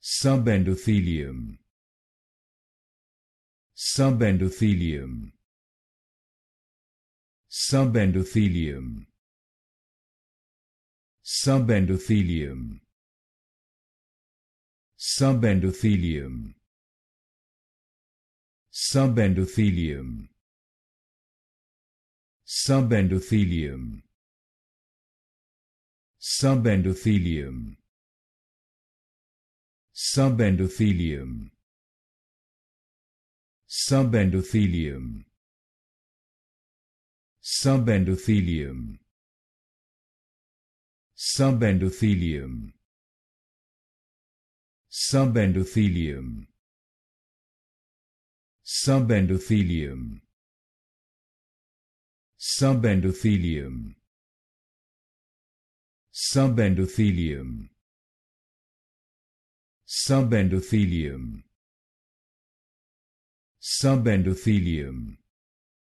Subendothelium. Subendothelium. Subendothelium. Subendothelium. Subendothelium. Subendothelium. Subendothelium. Subendothelium. Subendothelium. Subendothelium. Subendothelium. Subendothelium. Subendothelium. Subendothelium. Subendothelium. Subendothelium. Subendothelium. Subendothelium.